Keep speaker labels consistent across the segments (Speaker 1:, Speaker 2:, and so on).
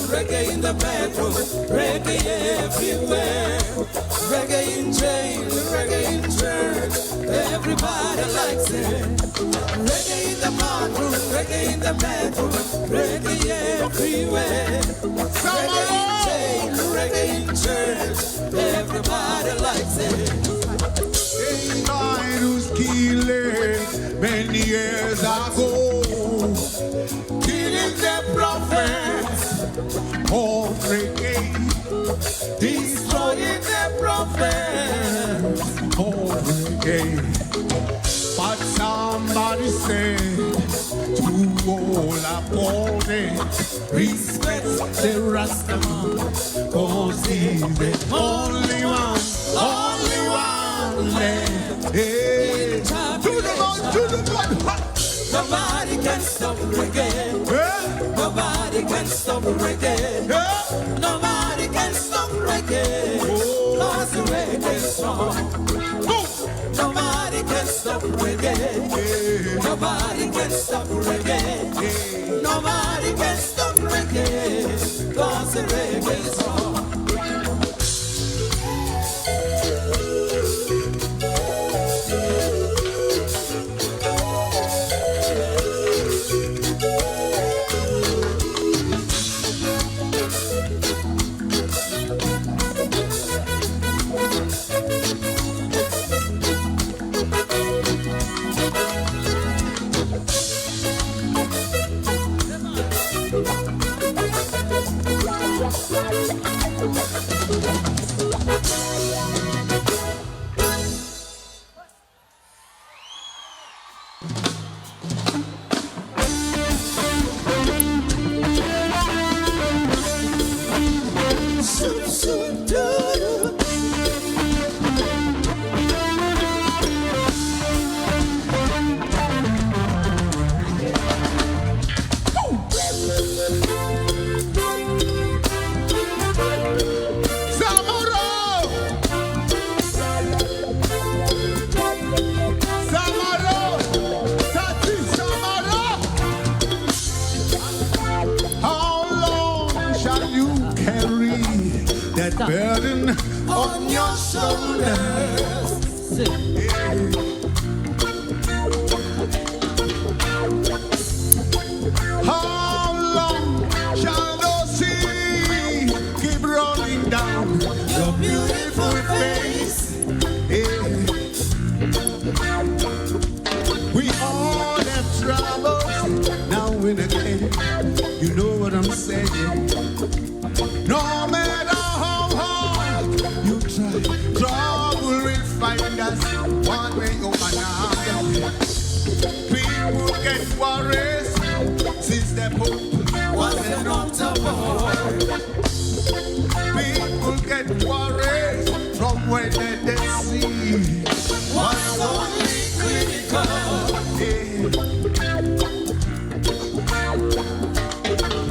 Speaker 1: Reggae in the bedroom, reggae everywhere. Reggae in jail, reggae in church, everybody likes it. Reggae in the bathroom, reggae in the bedroom, reggae everywhere. Reggae in jail, reggae in church, everybody likes it.
Speaker 2: A man who's killing many years ago, killing the prophets of reggae, destroying the prophets of reggae. But somebody said to all opponents, respect the Rastaman, cause he's the only one left. Hey. To the one.
Speaker 1: Nobody can stop reggae.
Speaker 2: Yeah.
Speaker 1: Nobody can stop reggae.
Speaker 2: Yeah.
Speaker 1: Nobody can stop reggae. Cause the reggae strong. Nobody can stop reggae.
Speaker 2: Yeah.
Speaker 1: Nobody can stop reggae.
Speaker 2: Yeah.
Speaker 1: Nobody can stop reggae. Cause the reggae strong.
Speaker 2: Burden on your shoulders. How long shall those seas keep rolling down your beautiful face? We all have trouble will find us one way or another. People get worried since the Pope wasn't on the board. People get worried from when they see what's only critical.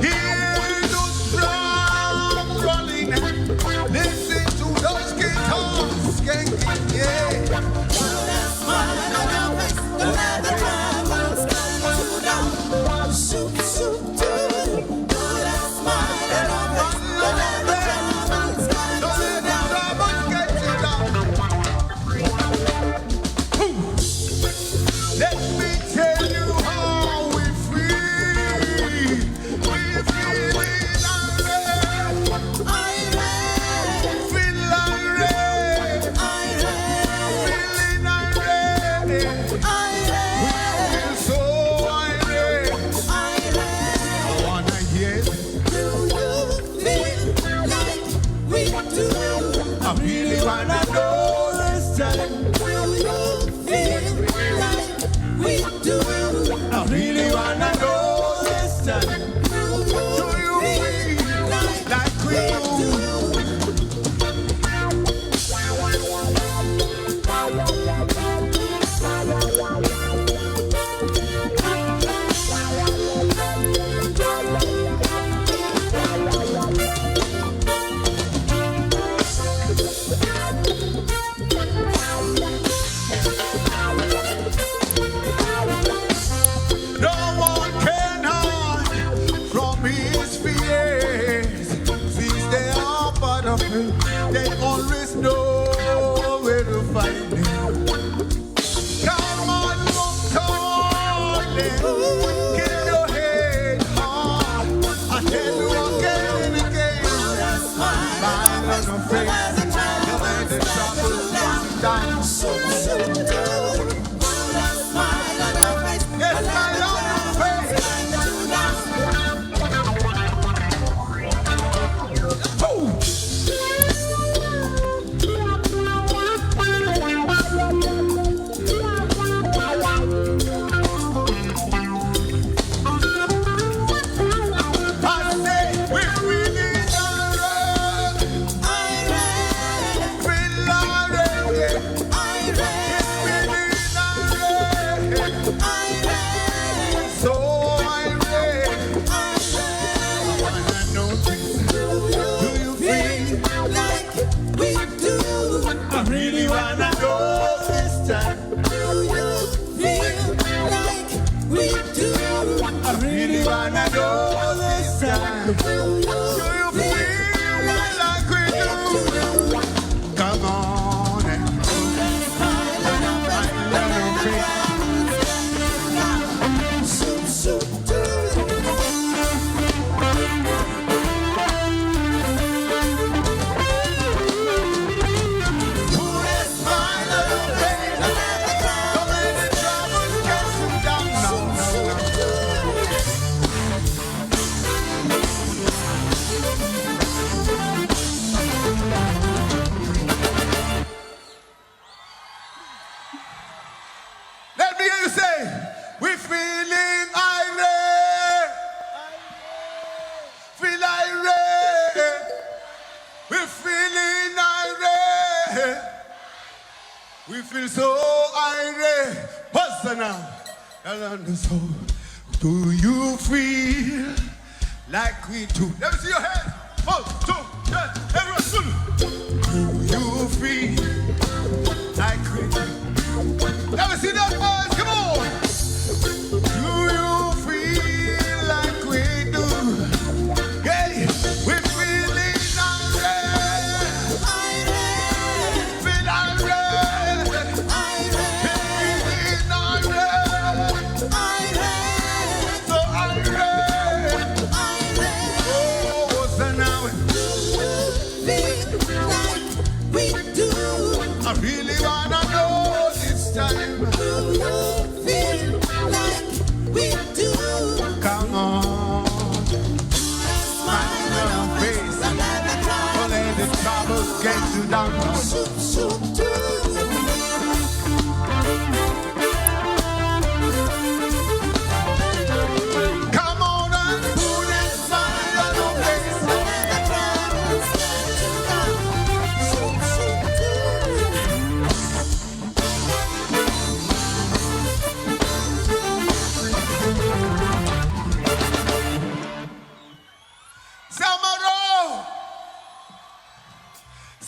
Speaker 2: Hear those drums rolling, listen to those guitars skanking, yeah.
Speaker 1: Put a smile on your face, don't let the troubles come down. Shoot, shoot, shoot. Put a smile on your face, don't let the troubles come down.
Speaker 2: Let me tell you how we feel. We feel irate. Feel irate. Feeling irate. We feel so irate. I wanna hear.
Speaker 1: Do you feel like we do?
Speaker 2: I really wanna know this time.
Speaker 1: Do you feel like we do?
Speaker 2: I really wanna know this time. Do you feel like we do? No one can hide from his fears. Since they are part of him, they always know where to find him. Come on, darling, keep your head high. I tell you again and again, smile on your face. You let the trouble come down. Yes, smile on your face. Oh. I say we're feeling irate. Feel irate. Feeling irate. So irate. I wanna know this. Do you feel?
Speaker 1: Like we do?
Speaker 2: I really wanna know this time.
Speaker 1: Do you feel like we do?
Speaker 2: I really wanna know this time. Do you feel like we do? Come on and smile on your face. Put a smile on your face. Don't let the trouble get you down. No, no, no. Let me hear you say, we're feeling irate. Feel irate. We're feeling irate. We feel so irate. What's the now? So, do you feel like we do? Let me see your hand. 1, 2, 3, everyone. Do you feel like we do? Let me see that boys, come on! Do you feel like we do? Yeah, we're feeling irate. Feel irate. Feeling irate. So irate. Oh, what's the now?
Speaker 1: Feel like we do?
Speaker 2: I really wanna know this time.
Speaker 1: Do you feel like we do?
Speaker 2: Come on, smile on your face. Don't let the troubles get you down. Come on and put a smile on your face. Somaroho!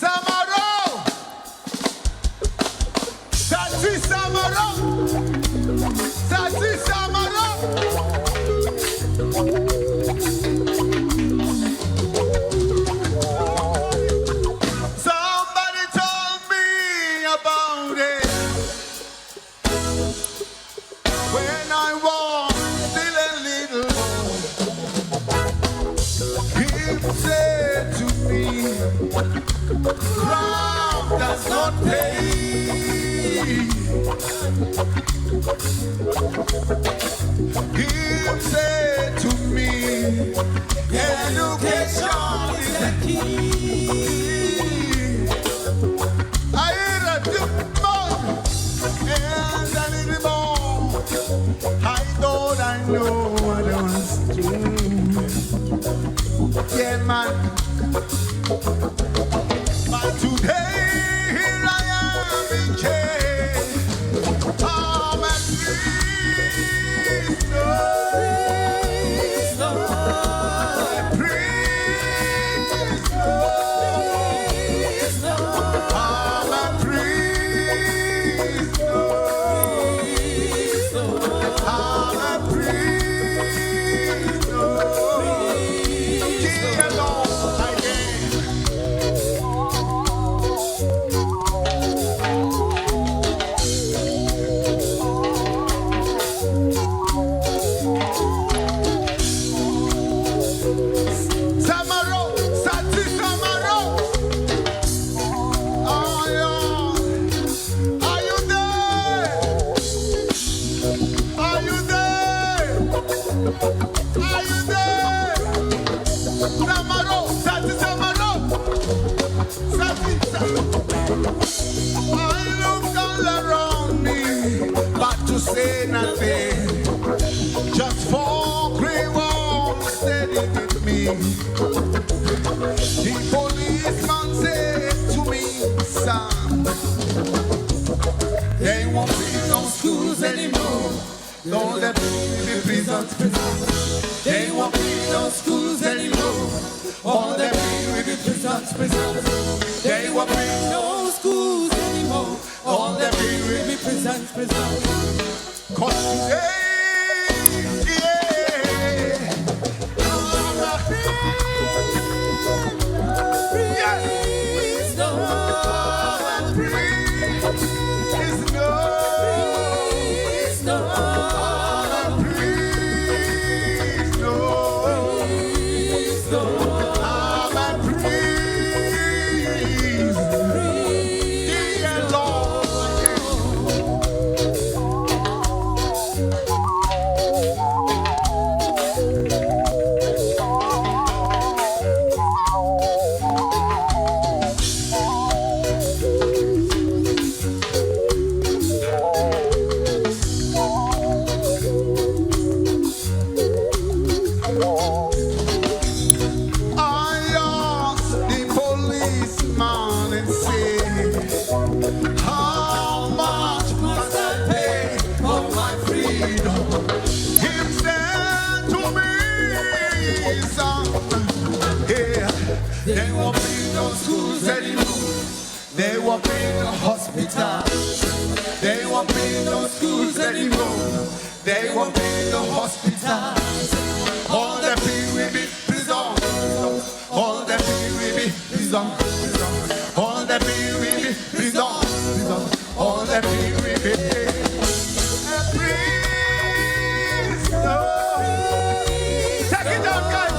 Speaker 2: Somaroho! Sati Somaroho! Sati Somaroho! Somebody told me about it when I was still a little boy. He said to me, "Crime does not pay." He said to me, "Education is the key." I hear a bit more and a little more. I thought I know what I was doing. Yeah, man. But today, here I am in jail. I'm at peace, Lord. At peace, Lord. I'm at peace, Lord. I'm at peace, Lord. Yeah, Lord, I can. Somaroho, Sati Somaroho. Oh, yeah. Are you there? Are you there? Are you there? Somaroho, Sati Somaroho. Sati Somaroho. I look all around me, but to say nothing. Just for grey walls steady with me. The policeman said to me, "Son, there won't be no schools anymore. Don't let me be prisons. There won't be no schools anymore. All that be will be prisons. There won't be no schools anymore. All that be will be prisons. 'Cause today, there won't be no schools anymore. There won't be no hospitals. There won't be no schools anymore. There won't be no hospitals. All the people will be prison. All the people will be prison. All the people will be prison. All the people will be prison. Take it down, guys.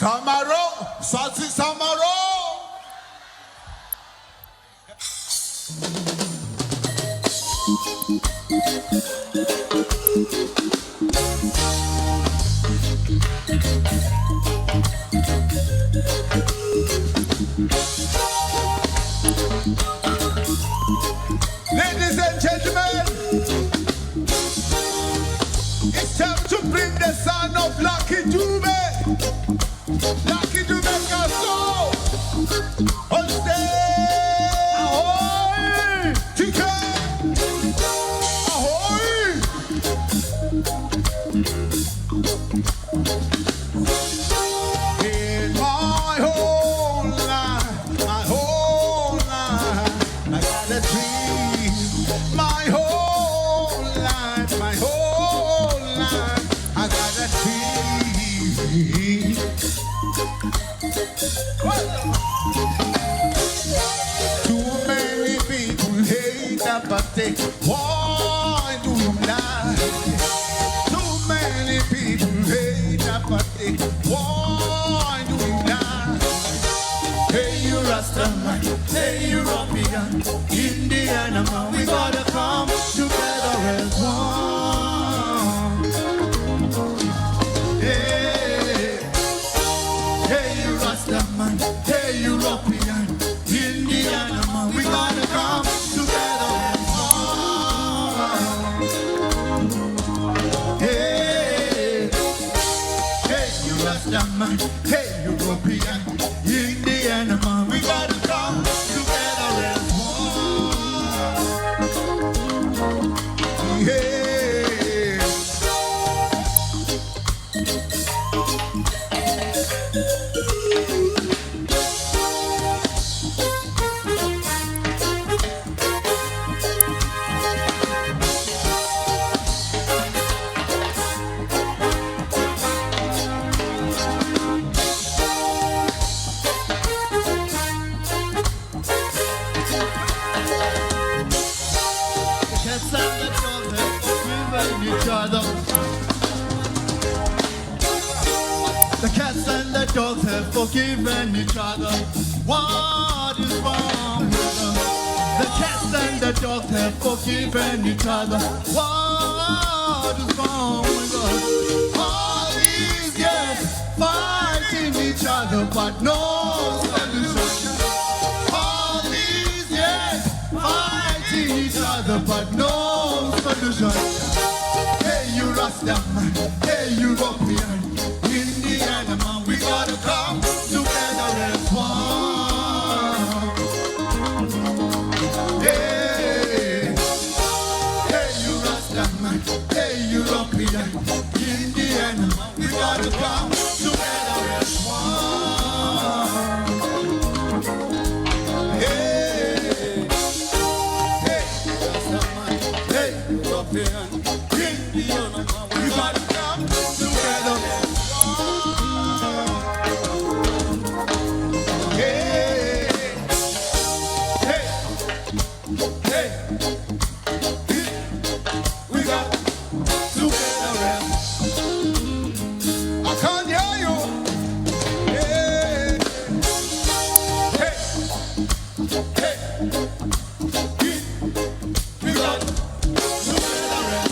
Speaker 2: Somaro, Salty Somaro. Ladies and gentlemen, it's time to bring the sound of Lucky Dube. Lucky Dube can go on stage. Ahoy! Chicken! Ahoy! In my whole life, I got a dream. My whole life, I got a dream. Too many people hate apathy. Why do you lie? Too many people hate apathy. Why do you lie? Hey, you Rastaman, hey, you European, Indiana man, we gotta come together as one. Hey, hey, you Rastaman, hey, European, Indiana man, we gotta come together as one. Hey, hey, you Rastaman, hey, European, Indiana man, we gotta come together as one. Yeah. The cats and the dogs have forgiven each other. What is wrong with us? The cats and the dogs have forgiven each other. What is wrong with us? All these years fighting each other, but no solution. All these years fighting each other, but no solution. Hey, you Rastaman, hey, you European, Indiana man, we gotta come together as one. Hey, hey, you Rastaman, hey, you European, Indiana man, we gotta come together as one. Hey, hey, Rastaman, hey, European, Indiana man, we gotta come together as one. Hey, hey, hey, we got together as I can't hear you. Hey, hey, hey, we got together as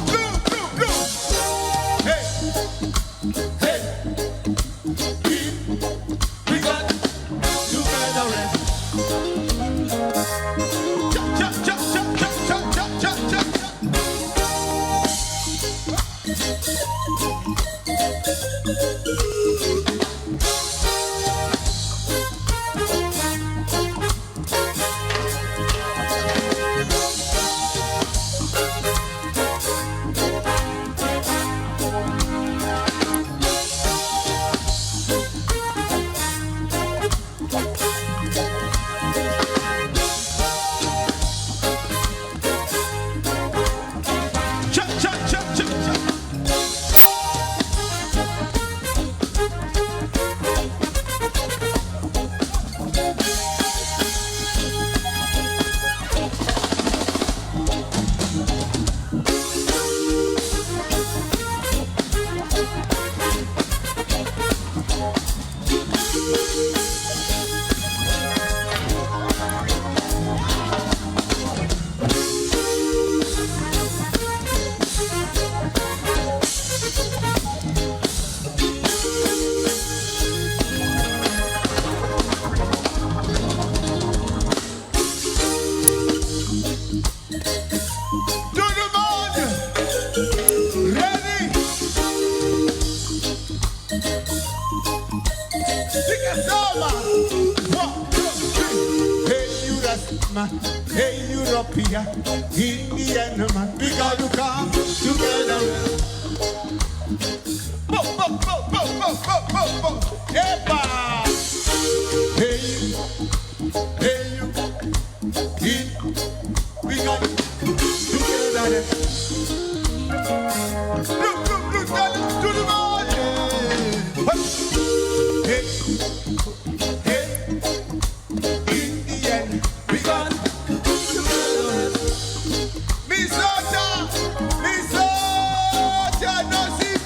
Speaker 2: blue, blue, blue. Hey, hey, we got together. man. Hey, European, Indian man. We got to come together. Bo, bo, bo, bo, bo, bo, bo, bo. Epa! Hey, you, we got together. Look, darling, to the morning. Hey, Indian, we got together. Minnesota, no see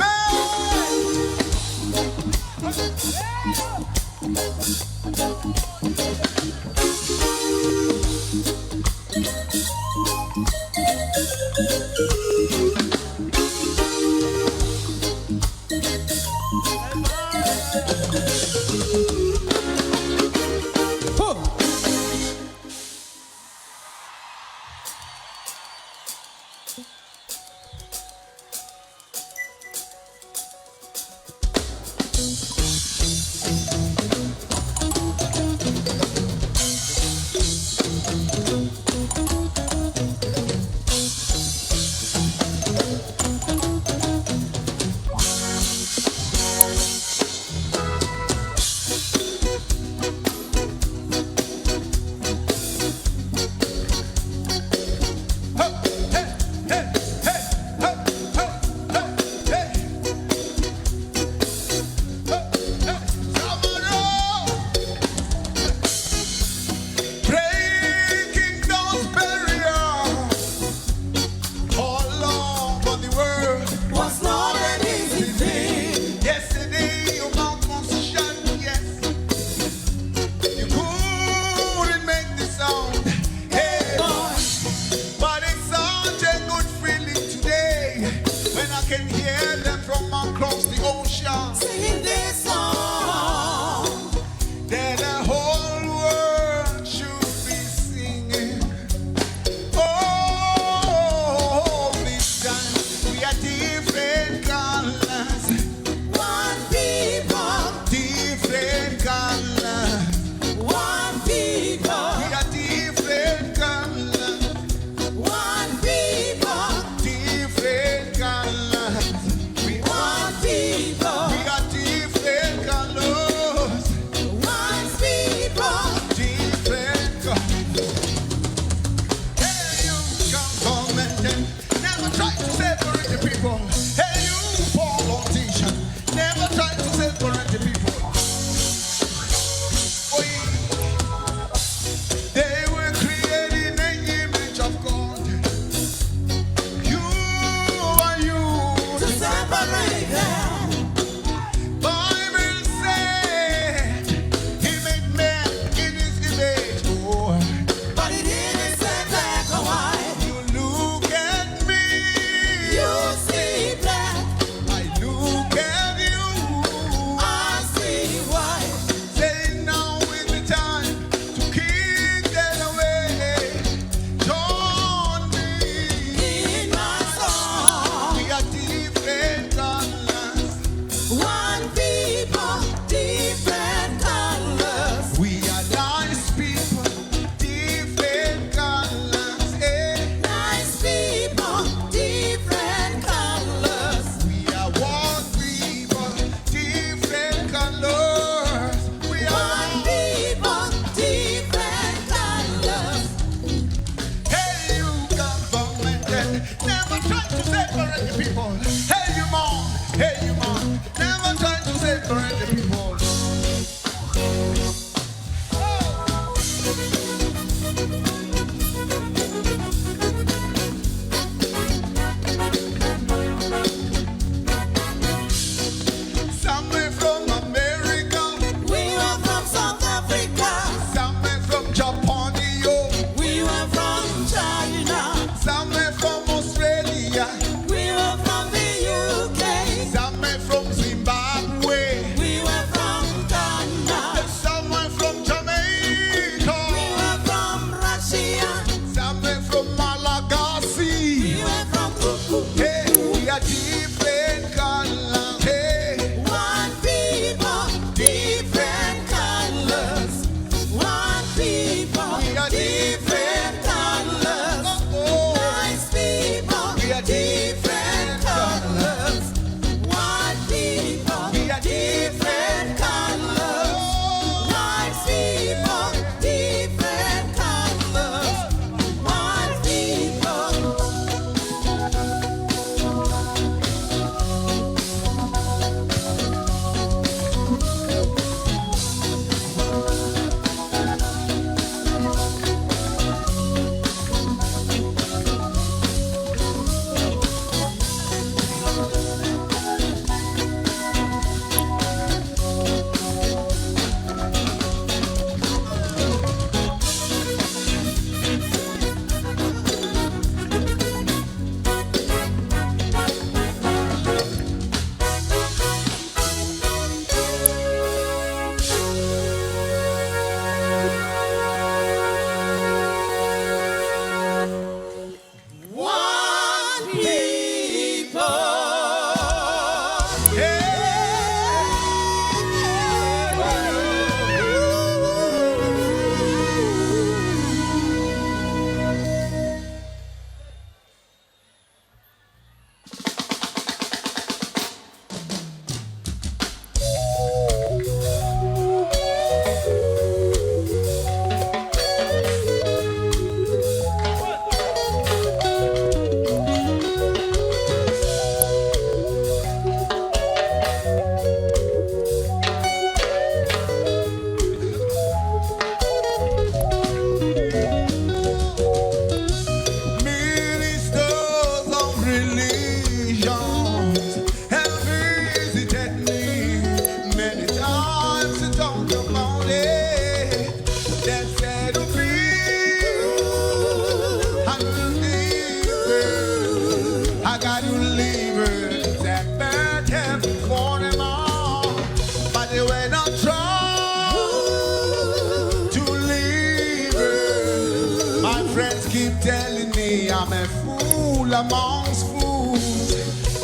Speaker 2: keep telling me I'm a fool amongst fools.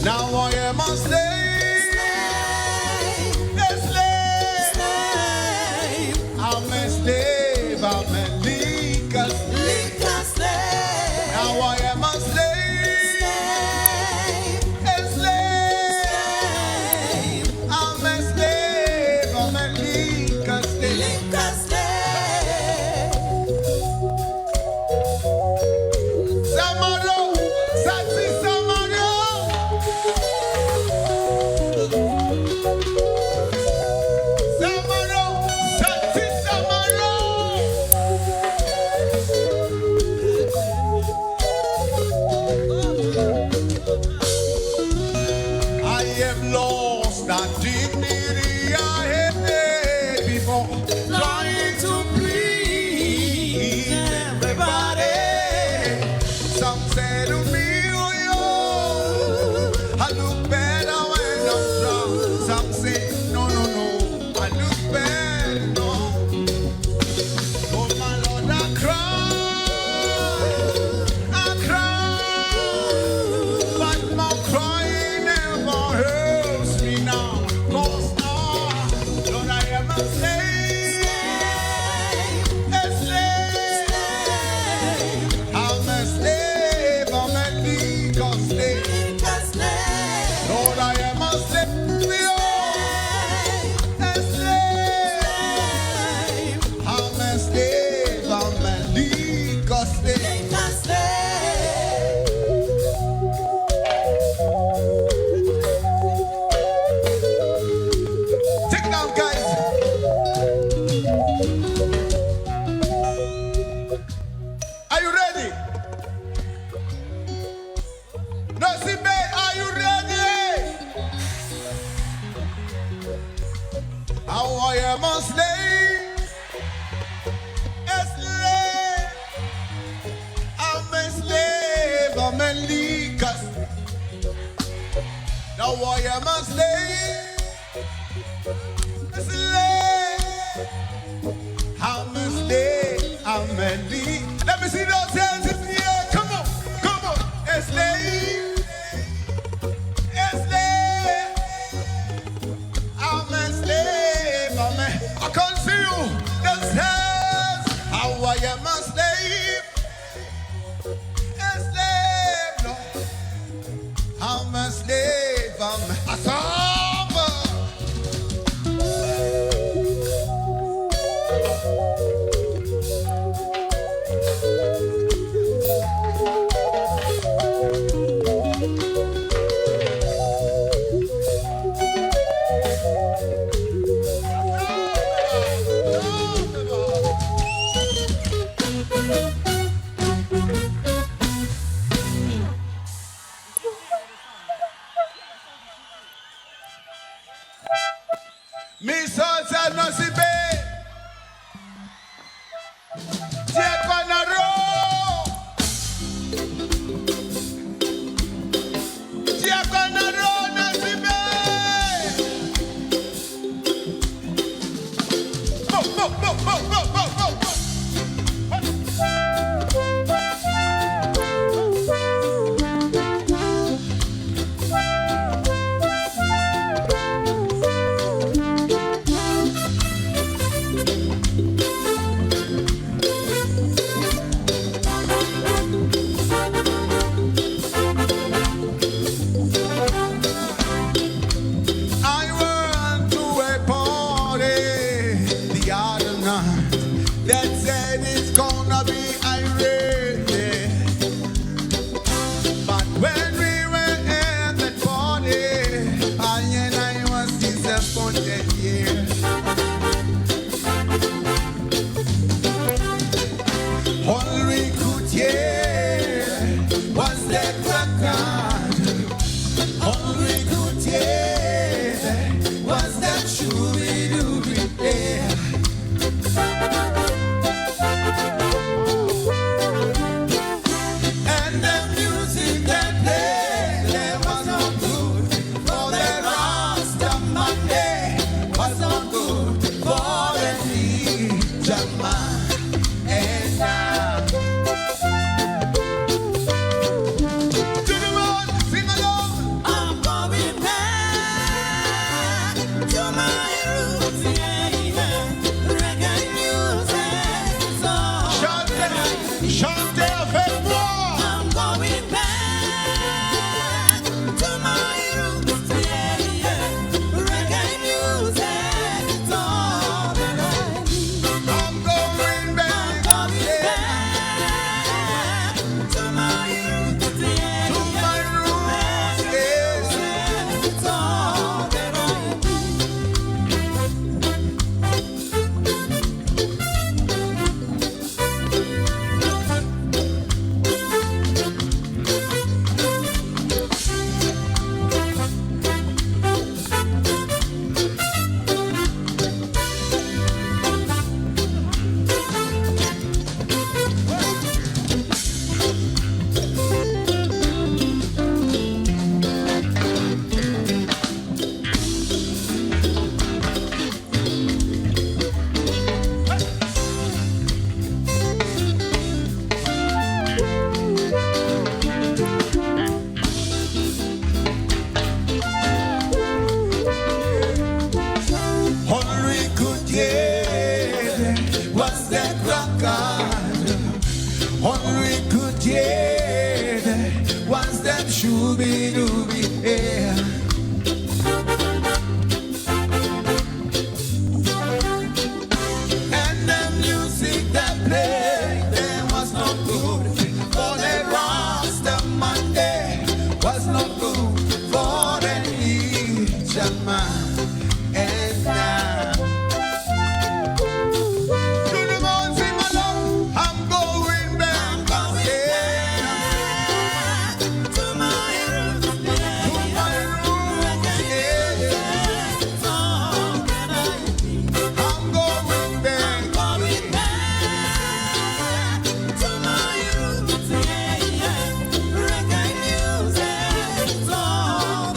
Speaker 2: Now I am a slave, a slave. I'm a slave, I'm a legal slave. Now I am a slave, a slave. I'm a slave, I'm a legal slave. Samaro, Satsi Samaro. Samaro, Satsi Samaro. I have lost that dignity I had before, trying to please everybody. Some say to me, oh, yo, I look better when I'm drunk. Some say, no, no, no, I look better, no. Oh, my Lord, I cry, but my crying never helps me now. 'Cause Lord, I am a slave, a slave. I'm a slave, I'm a legal slave. Lord, I am a slave, a slave. I'm a slave, I'm a legal slave. Take it down, guys. Are you ready? Nosibe, are you ready? How I am a slave, a slave. I'm a slave, I'm a legal. Now I am a slave, a slave. I'm a slave, I'm a legal. Let me see those hands in the air. Come on, come on. A slave, a slave. I'm a slave, I can't see you. Those hands. How I am a slave, a slave. No. I'm a slave, I'm a samba. Mi salsa no si ve. Take on a roll. Take on a roll no si ve. Bo, bo, bo, bo, bo, bo, bo, bo. I went to a party the other night that said it's gonna be irate. But when we were at the party, I was disappointed, yeah. All we could hear was the record. All we could hear was that shooby-dooby, yeah. And the music that played there was not good for the Rasta Monday, was not good for the Jamaican. And was that record. All we could get was that shooby-dooby air. And the music that played there was not good for the Rasta Monday, was not good for the Egyptian man. And now to the mountains in my love, I'm going back.
Speaker 1: To my roots,
Speaker 2: To my roots, yeah.
Speaker 1: so can I be.
Speaker 2: I'm going back.
Speaker 1: Going back to my roots, yeah. Reggae music, so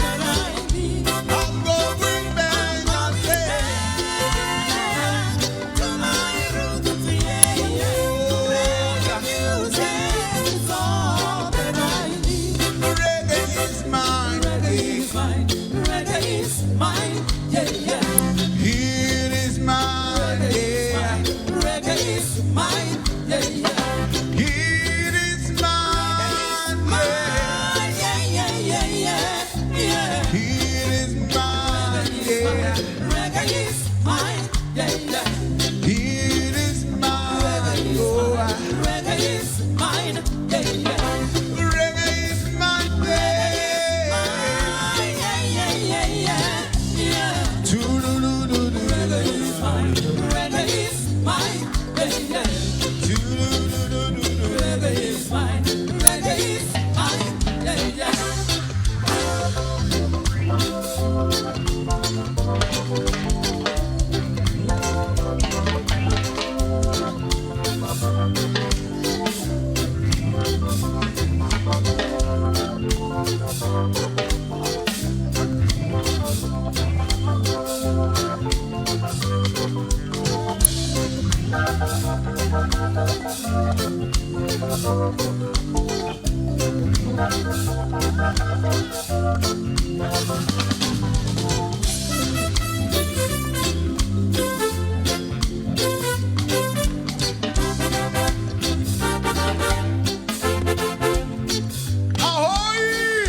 Speaker 1: can I be.
Speaker 2: I'm going back. I say,
Speaker 1: To my roots, yeah. Reggae music, so can I be.
Speaker 2: reggae is mine.
Speaker 1: Reggae is mine, reggae is mine, yeah, yeah.
Speaker 2: It is mine. Yeah.
Speaker 1: Reggae is mine, yeah, yeah.
Speaker 2: It is mine. Yeah.
Speaker 1: Yeah, yeah, yeah, yeah, yeah.
Speaker 2: It is mine. Yeah.
Speaker 1: Reggae is mine, yeah, yeah.
Speaker 2: It is mine. Oh,
Speaker 1: Reggae is mine, yeah, yeah.
Speaker 2: reggae is mine. Yeah.
Speaker 1: Yeah, yeah, yeah, yeah, yeah.
Speaker 2: Toodaloo-doo-doo.
Speaker 1: Reggae is mine, reggae is mine, yeah, yeah.
Speaker 2: Toodaloo-doo-doo-doo.
Speaker 1: Reggae is mine, reggae is mine, yeah, yeah.
Speaker 2: Ahoy!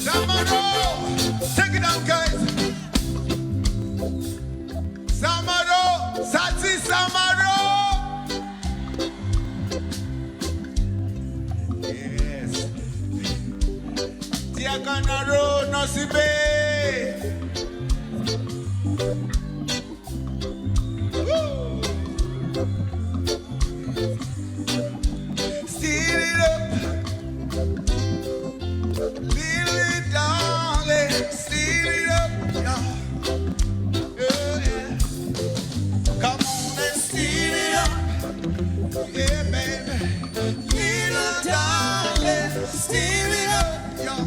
Speaker 2: Samaro! Take it down, guys. Samaro! Sati Samaro! Yes. Tiakanaro Nosibe! Woo! Steal it up, little darling, steal it up, yeah. Yeah, yeah. Come on and steal it up, yeah, baby. Little darling, steal it up, yeah.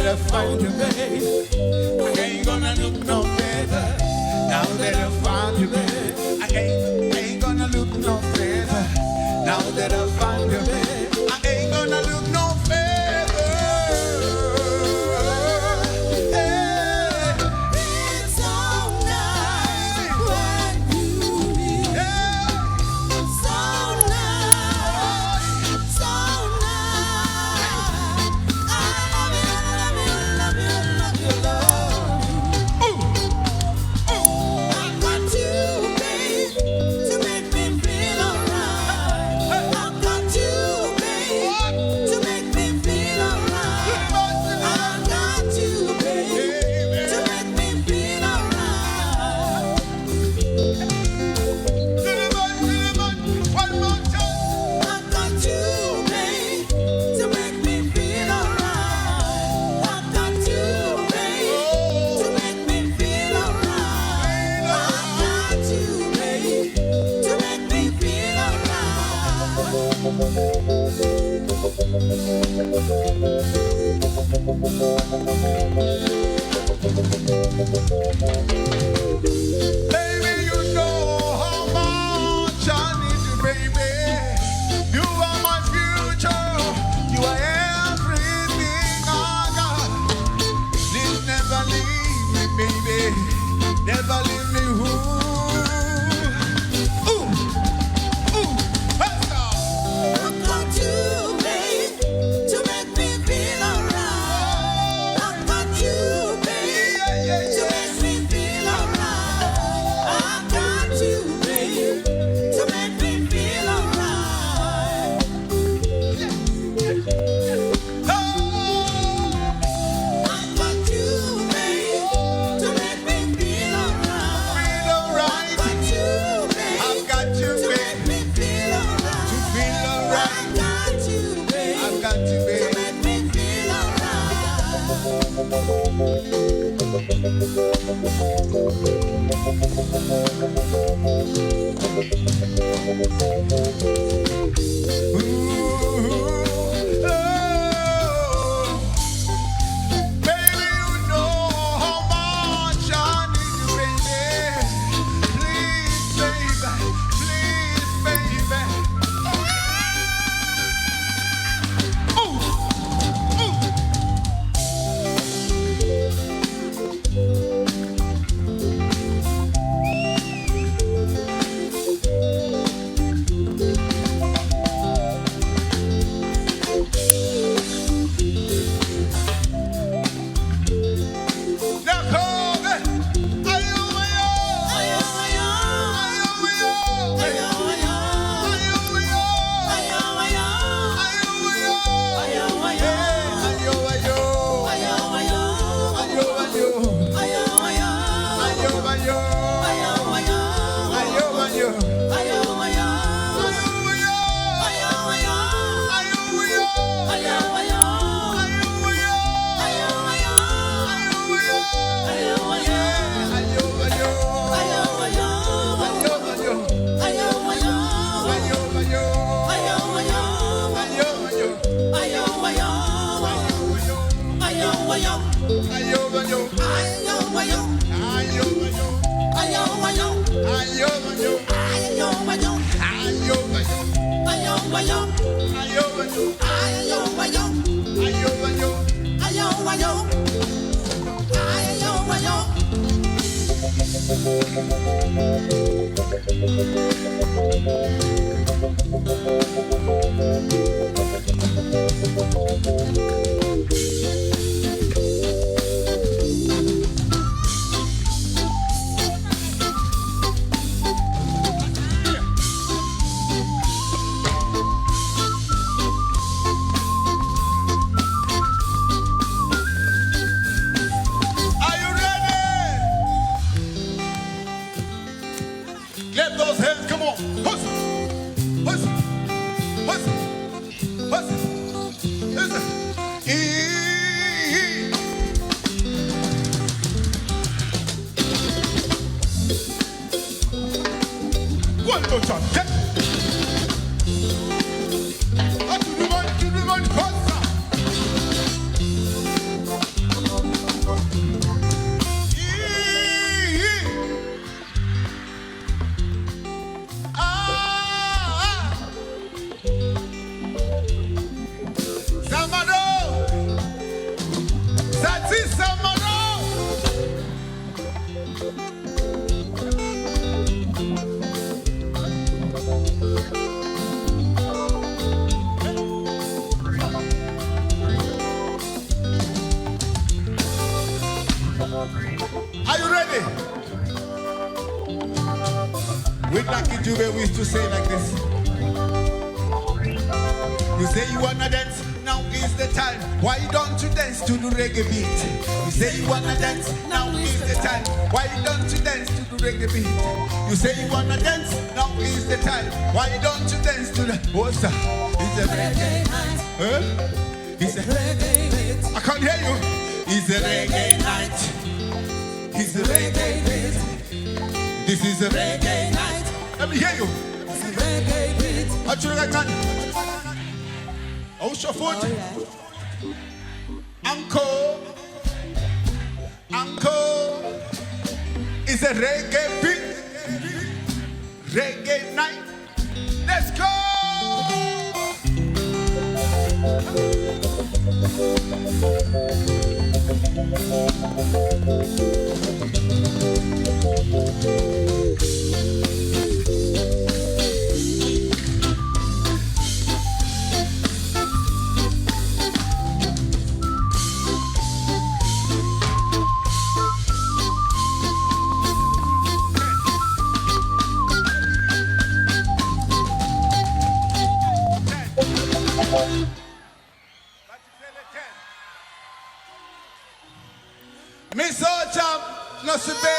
Speaker 2: I found you, babe, I ain't gonna look no further. Now that I found you, babe, I ain't gonna look no further. Now that I found you, babe, I ain't gonna look no further. Hey.
Speaker 1: It's so nice when you leave.
Speaker 2: Yeah.
Speaker 1: So nice, so nice. I love you, love you, love you, love you, love. I got you, babe, to make me feel alright. I got you, babe, to make me feel alright. I got you, babe, to make me feel alright.
Speaker 2: One more time.
Speaker 1: I got you, babe, to make me feel alright. I got you, babe, to make me feel alright. I got you, babe, to make me feel
Speaker 2: Baby, you know how much I need you, baby. You are my future. You are everything I got. Please never leave me, baby. Never leave me. Ooh, let's go.
Speaker 1: I got you, babe, to make me feel alright. I got you, babe, to make me feel alright. I got you, babe, to make me feel alright.
Speaker 2: Oh,
Speaker 1: I got you, babe, to make me feel alright.
Speaker 2: feel alright.
Speaker 1: I got you, babe,
Speaker 2: I've got you,
Speaker 1: to
Speaker 2: babe.
Speaker 1: make me feel alright.
Speaker 2: To feel
Speaker 1: I
Speaker 2: alright.
Speaker 1: got you, babe,
Speaker 2: I've got you,
Speaker 1: to
Speaker 2: babe.
Speaker 1: make me feel alright.
Speaker 2: Baby, you know how much I need you, baby. Please, baby. Please, baby. Ooh, ooh. Now come, ayo, ayo, ayo, DUBE, we used to say like this. You say you wanna dance, now is the time. Why don't you dance to the reggae beat? You say you wanna dance, now is the time. Why don't you dance to the reggae beat? You say you wanna dance, now is the time. Why don't you dance to the what's that? It's a reggae night. Huh? It's a reggae night. I can't hear you. It's a reggae night. It's a reggae beat. This is a reggae night. Let me hear you. It's a reggae beat. What you like, man? Out your foot. Uncle. Uncle. It's a reggae beat. Reggae night. Let's go. Miss Ocham, no se ve.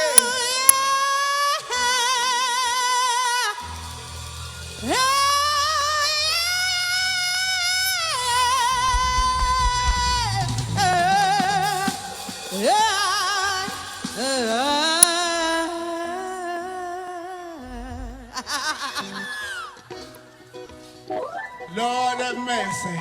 Speaker 2: Lord have mercy.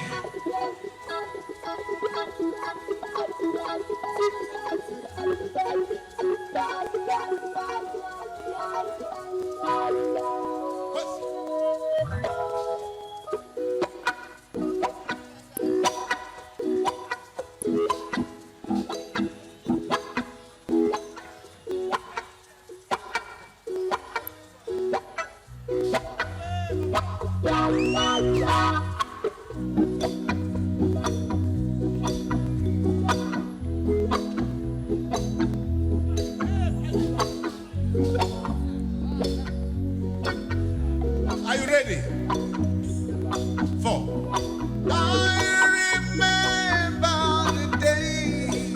Speaker 2: Are you ready? 4. I remember the day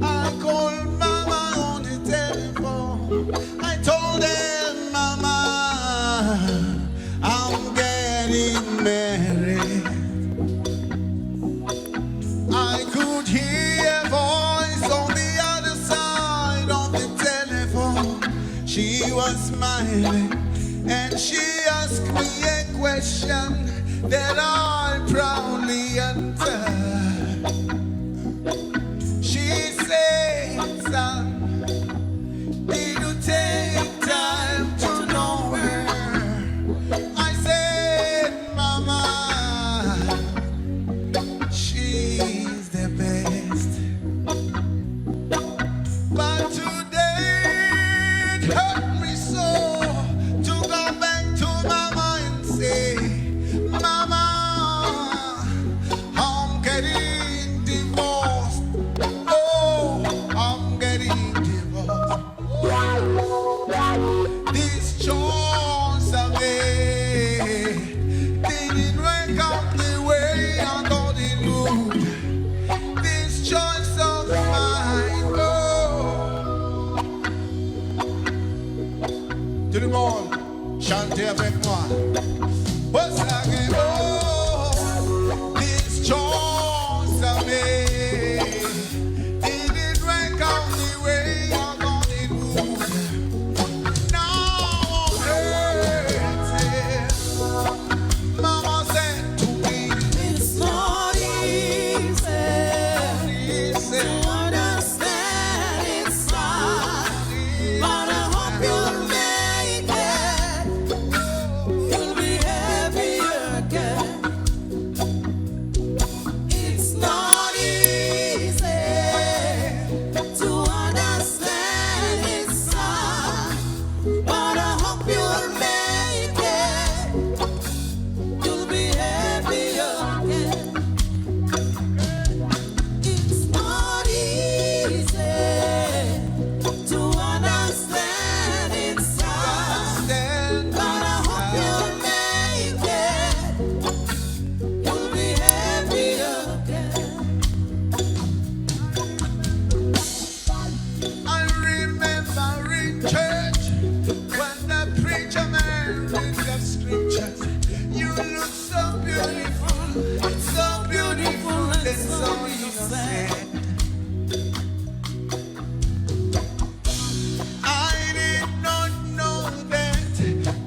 Speaker 2: I called Mama on the telephone. I told her, Mama, I'm getting married. I could hear a voice on the other side of the telephone. She was smiling and she asked me a question that I proudly answered. She said, son, did you take time to know her? I said, Mama, she's the best. But today it hurt me so to go back to Mama and say, Mama, I'm getting divorced. Oh, I'm getting divorced. This choice I made didn't work out the way I thought it would. This choice of mine, oh. Tout le monde, chantez avec moi. What's again? Oh, this choice I made didn't work out the way I thought it would. Now I'm hurting. Mama said to me,
Speaker 1: It's not easy
Speaker 2: listen,
Speaker 1: to understand inside, but I hope you'll make it. You'll
Speaker 2: said. I did not know that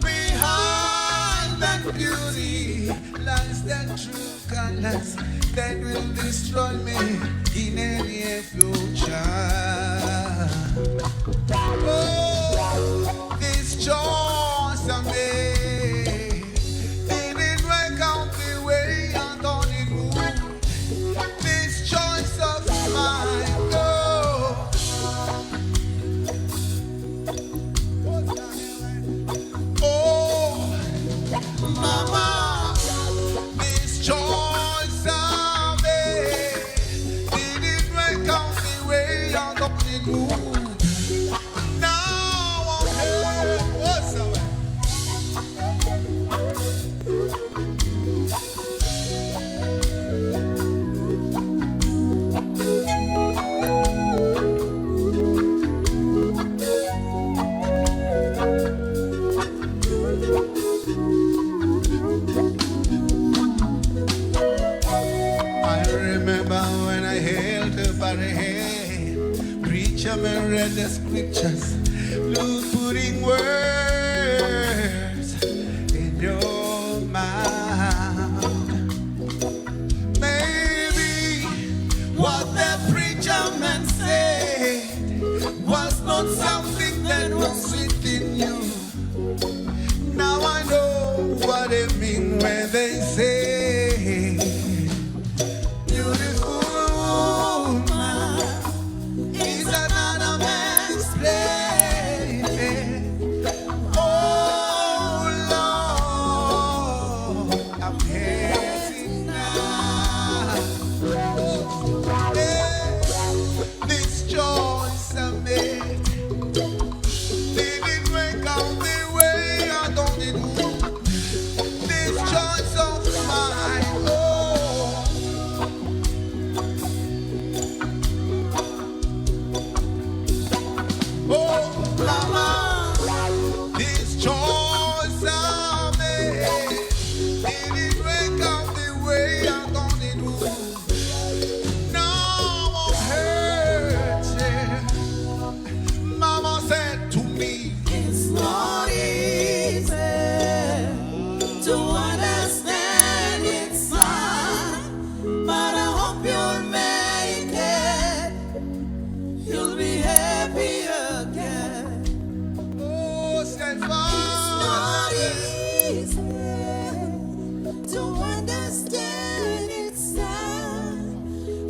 Speaker 2: behind that beauty lies that true colors that will destroy me in any future. Oh, this choice I made didn't work out the way I thought it would. This choice of mine, oh, mama, this choice I made didn't work out the way I thought it would. Now I'm here, what's up? I remember when I held her by the hand, preacher man read the scriptures, Lord putting words in your mouth. Maybe what the preacher man said was not something that was within you. Now I know what they mean when they say beautiful woman is another man's play. Oh Lord, I'm hating now. This choice I made didn't work out the way I thought it would. This choice of mine, oh mama, this choice I made didn't work out the way I thought it would. Now I'm hurting. Mama said to me,
Speaker 1: It's not easy to understand it's sad, but I hope you'll make it. You'll be happy again.
Speaker 2: oh, say
Speaker 1: Not
Speaker 2: Father.
Speaker 1: easy to understand it's sad,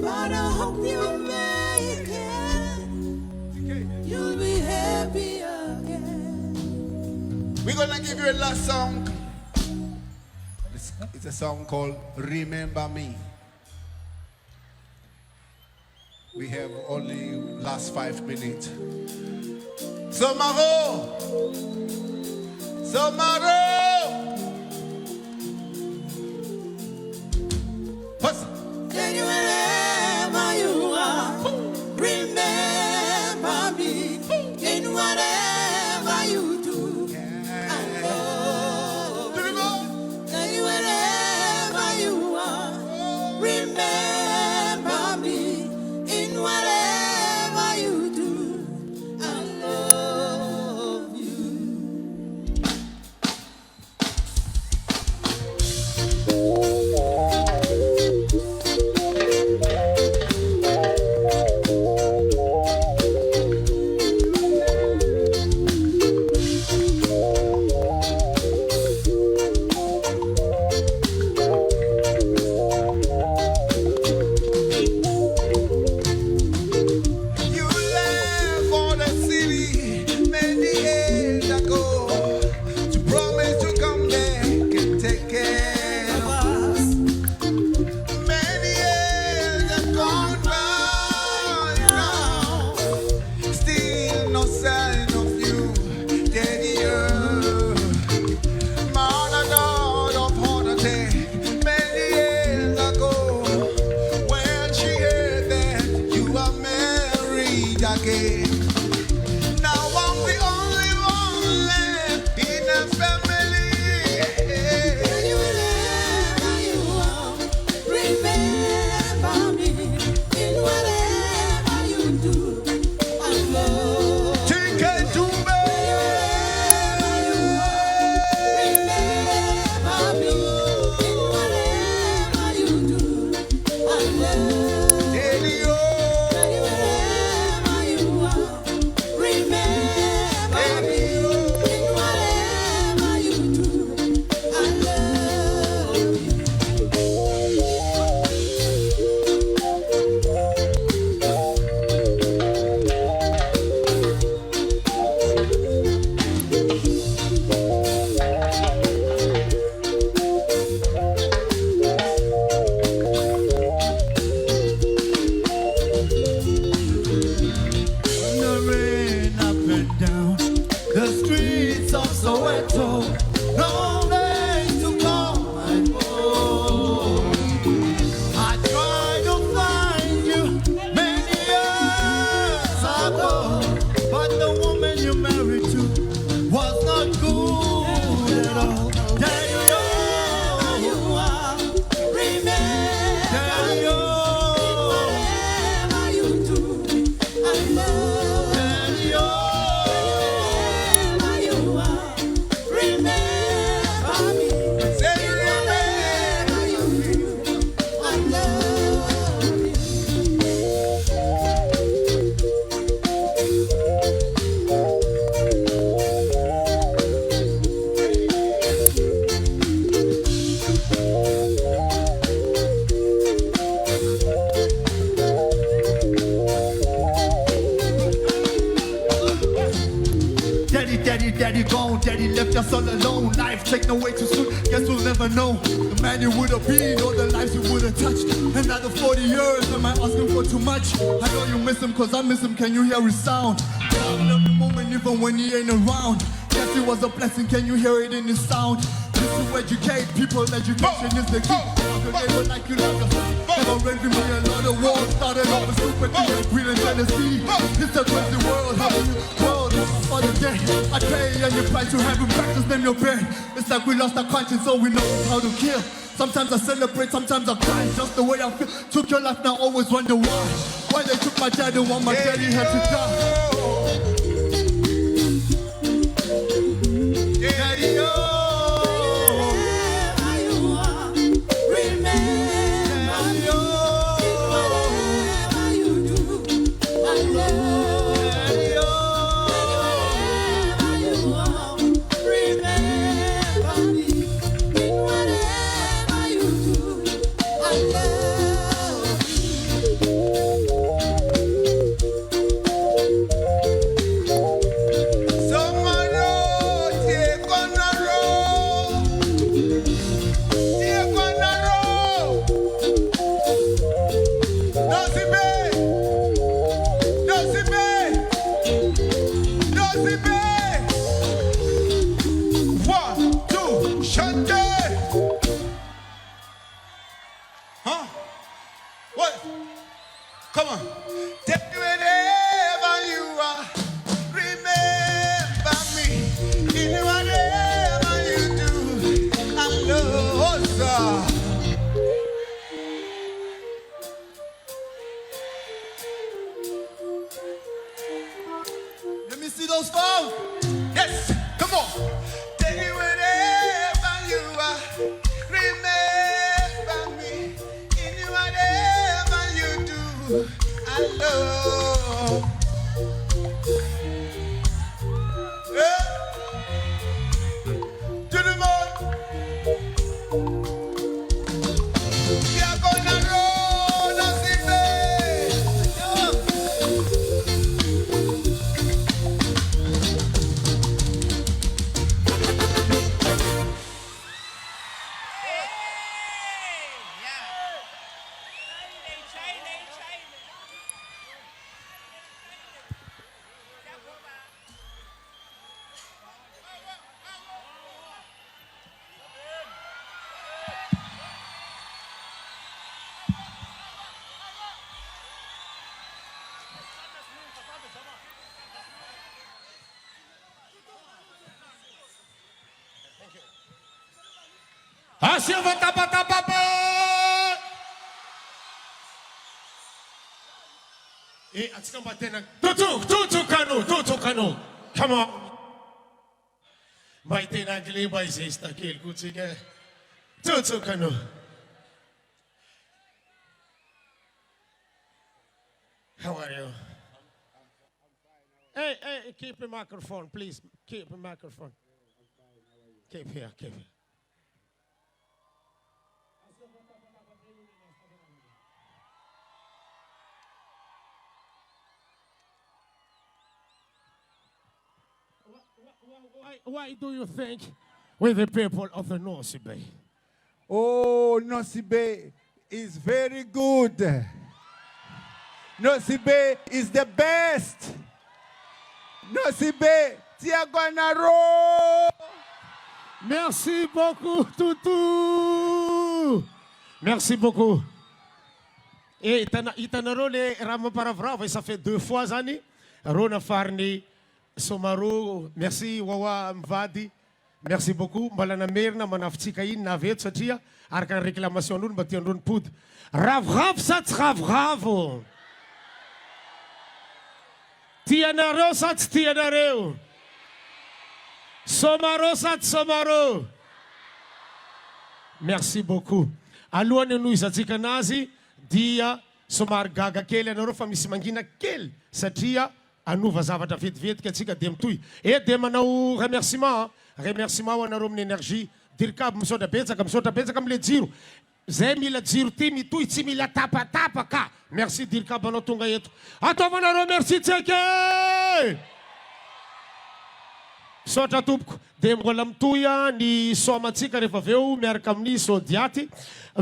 Speaker 1: but I hope you'll make it. You'll be happy again.
Speaker 2: We're gonna give you a last song. It's a song called Remember Me. We have only last 5 minutes. Somaro! Somaro! What's
Speaker 1: Can you wherever you are, remember me in whatever you do. I love you. Can you wherever you are, remember me in whatever you do. I love you.
Speaker 2: You left for the city many years ago to promise to come back and take care of us. Many years have gone by now, still no sign of you, Daddy. Mother died of heart attack many years ago when she heard that you are married again. Now I'm the only one left in the family.
Speaker 1: Can you wherever you are, remember me in
Speaker 2: daddy gone, daddy left us all alone. Life taken away too soon, guess we'll never know the man you would have been or the lives you would have touched. Another 40 years, am I asking for too much? I know you miss him cause I miss him, can you hear his sound? Loving every moment even when he ain't around. Guess it was a blessing, can you hear it in his sound? Just to educate people, education is the key. They were like you love yourself. Never envy me, a lot of wars started off with sympathy and greed and jealousy. It's a crazy world, world for the day. I pay and you pray to heaven, practice name your bed. It's like we lost our conscience, so we know how to kill. Sometimes I celebrate, sometimes I cry, just the way I feel. Took your life, now always wonder why. Why they took my dad and why my daddy had to die. Daddy,
Speaker 1: Silva tapa. E atsika mbatena tutu kano. Come on. Mbatena gile by zesta kel kutsika. Tutu kano. How are you? Hey, keep the microphone, please. Keep the microphone. Keep here. Why do you think we're the people of the North Bay?
Speaker 3: Oh, North Bay is very good. North Bay is the best. North Bay, Tiaguanaro.
Speaker 1: Merci beaucoup, Toutou. Merci beaucoup. Et Itanaro le Ramaparavra, ça fait 2 fois Zani. Rona Farni. Somaro, merci Wawa Mvadi. Merci beaucoup. Malana merna manaftsika iny naveto satria araka ny réclamation n'olo mba tiandrony pody. Ravoravo sa tsy ravoravo? Tianareo sa tsy tianareo? Somaro sa tsy somaro? Merci beaucoup. Alohany no izatsika anazy dia somary gaga kely anareo fa misy mangina kely satria anova zavatra vetivetika atsika dia mitohy. Dia manao remerciement ho anareo amin'ny énergie. Dirikabo misaotra betsaka amile jiro. Zay mila jiro ty mitohy tsy mila tapatapa ka. Merci dirikabo anao tonga eto. Ataovanareo merci tseke.
Speaker 4: Sotra tompoko. Dia mbola mitoya ny soamantsika rehefa avy eo miaraka amin'ny sodiaty.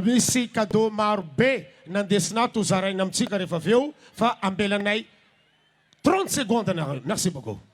Speaker 4: Misy cadeau maro be nandesinato zaraina amintsika rehefa avy eo fa ambelanay 30 secondes nareo. Merci beaucoup.